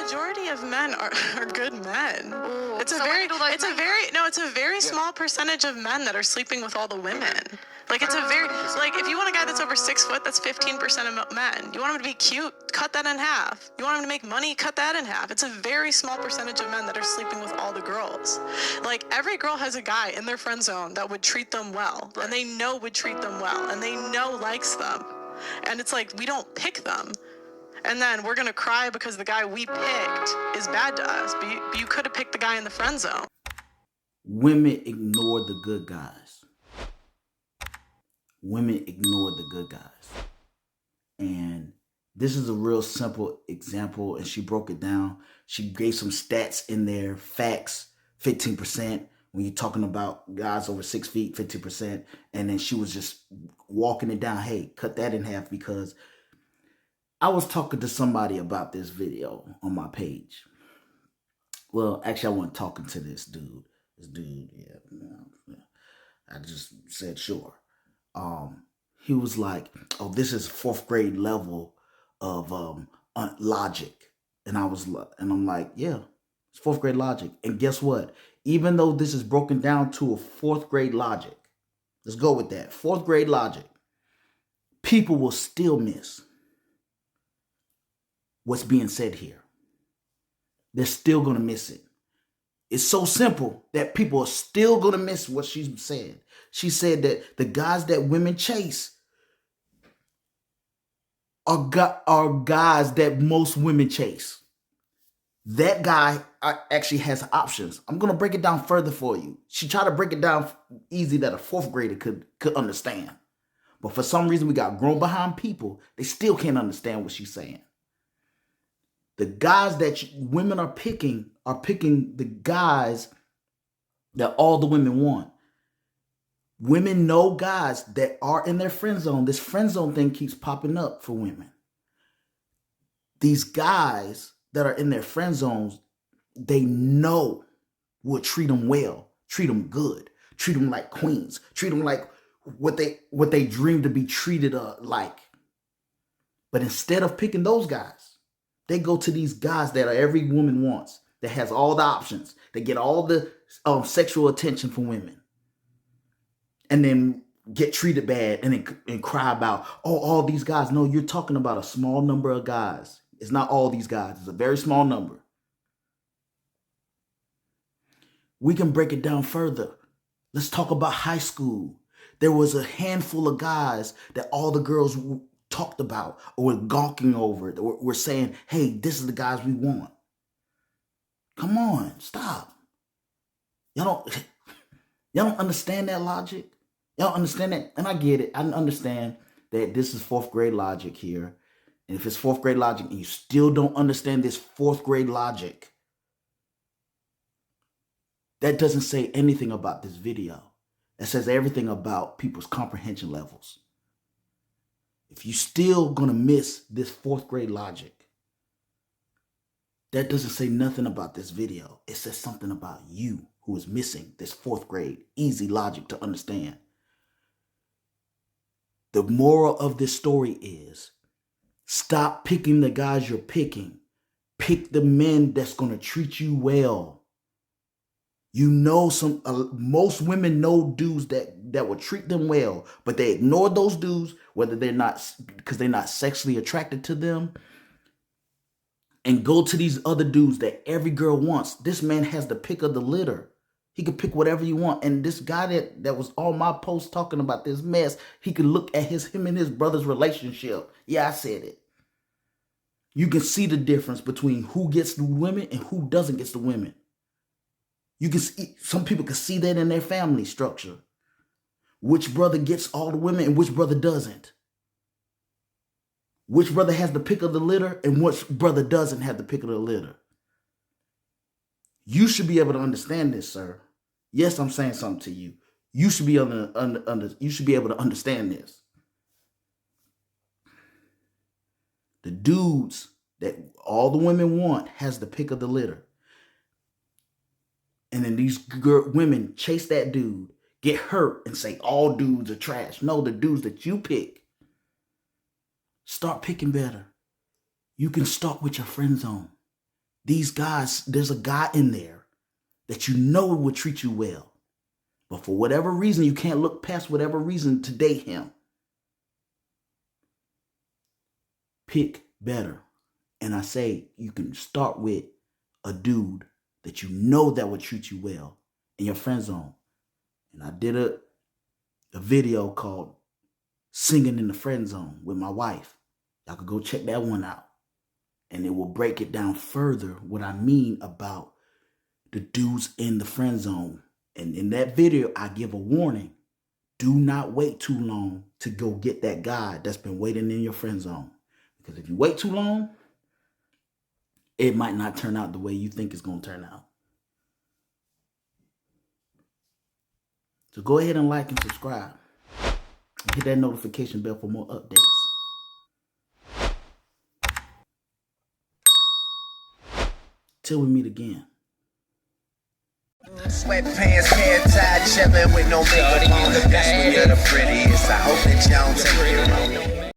majority of men are good men. Ooh, It's a so what very do those it's a men very want? no, it's a very small percentage of men that are sleeping with all the women. Like it's a very like if you want a guy that's over 6 foot, that's 15% of men. You want him to be cute, cut that in half. You want him to make money, cut that in half. It's a very small percentage of men that are sleeping with all the girls. Like every girl has a guy in their friend zone that would treat them well, and they know would treat them well, and they know likes them. And it's like we don't pick them. And then we're gonna cry because the guy we picked is bad to us. But you could have picked the guy in the friend zone. Women ignore the good guys. Women ignore the good guys. And this is a real simple example, and she broke it down. She gave some stats in there, facts, 15%. When you're talking about guys over 6 feet, 15%. And then she was just walking it down. Hey, cut that in half, because I was talking to somebody about this video on my page. Well, actually, I wasn't talking to this dude. I just said, sure. He was like, oh, this is 4th grade level of logic. And I'm like, yeah, it's 4th grade logic. And guess what? Even though this is broken down to a 4th grade logic, let's go with that. 4th grade logic, people will still miss what's being said here. They're still going to miss it. It's so simple that people are still going to miss what she said. She said that the guys that women chase are guys that most women chase. That guy actually has options. I'm going to break it down further for you. She tried to break it down easy that a 4th grader could understand. But for some reason, we got grown behind people. They still can't understand what she's saying. The guys that women are picking the guys that all the women want. Women know guys that are in their friend zone. This friend zone thing keeps popping up for women. These guys that are in their friend zones, they know will treat them well, treat them good, treat them like queens, treat them like what they dream to be treated like. But instead of picking those guys, they go to these guys that every woman wants, that has all the options, that get all the sexual attention from women, and then get treated bad and cry about, oh, all these guys. No, you're talking about a small number of guys. It's not all these guys. It's a very small number. We can break it down further. Let's talk about high school. There was a handful of guys that all the girls talked about or were gawking over it, or were saying, hey, this is the guys we want. Come on, stop. Y'all don't understand that logic? Y'all understand that? And I get it. I understand that this is 4th grade logic here. And if it's 4th grade logic and you still don't understand this 4th grade logic, that doesn't say anything about this video. It says everything about people's comprehension levels. If you still gonna miss this 4th grade logic, that doesn't say nothing about this video. It says something about you who is missing this 4th grade easy logic to understand. The moral of this story is, stop picking the guys you're picking. Pick the men that's gonna treat you well. You know, most women know dudes that will treat them well, but they ignore those dudes, whether because they're not sexually attracted to them, and go to these other dudes that every girl wants. This man has the pick of the litter. He could pick whatever you want. And this guy that was on my post talking about this mess, he could look at him and his brother's relationship. Yeah, I said it. You can see the difference between who gets the women and who doesn't get the women. You can see, some people can see that in their family structure. Which brother gets all the women and which brother doesn't. Which brother has the pick of the litter and which brother doesn't have the pick of the litter. You should be able to understand this, sir. Yes, I'm saying something to you. You should be able to understand this. The dudes that all the women want has the pick of the litter. And then these women chase that dude, get hurt, and say all dudes are trash. No, the dudes that you pick. Start picking better. You can start with your friend zone. These guys, there's a guy in there that you know will treat you well. But for whatever reason, you can't look past whatever reason to date him. Pick better. And I say you can start with a dude that you know that will treat you well in your friend zone. And I did a video called Singing in the Friend Zone with my wife. Y'all could go check that one out. And it will break it down further what I mean about the dudes in the friend zone. And in that video, I give a warning. Do not wait too long to go get that guy that's been waiting in your friend zone. Because if you wait too long, it might not turn out the way you think it's going to turn out. So go ahead and like and subscribe. And hit that notification bell for more updates. Till we meet again. Sweatpants, hair tied, chillin' with no makeup on. That's when you're the prettiest. I hope that y'all take your own.